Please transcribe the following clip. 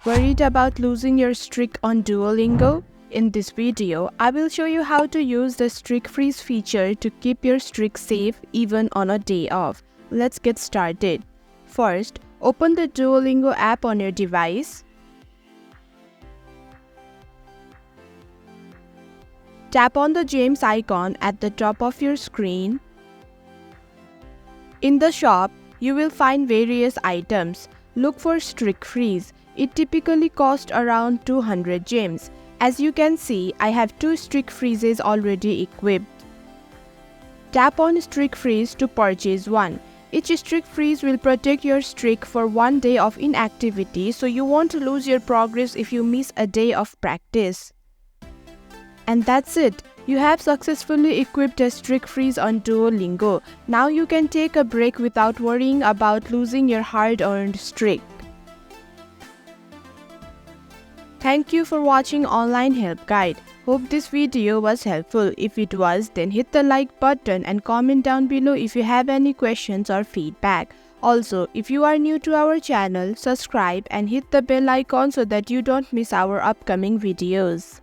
Worried about losing your streak on Duolingo? In this video, I will show you how to use the streak freeze feature to keep your streak safe even on a day off. Let's get started. First, open the Duolingo app on your device. Tap on the James icon at the top of your screen. In the shop, you will find various items. Look for streak freeze. It typically costs around 200 gems. As you can see, I have 2 streak freezes already equipped. Tap on streak freeze to purchase one. Each streak freeze will protect your streak for 1 day of inactivity, so you won't lose your progress if you miss a day of practice. And that's it. You have successfully equipped a streak freeze on Duolingo. Now you can take a break without worrying about losing your hard-earned streak. Thank you for watching Online Help Guide. Hope this video was helpful. If it was, then hit the like button and comment down below if you have any questions or feedback. Also, if you are new to our channel, subscribe and hit the bell icon so that you don't miss our upcoming videos.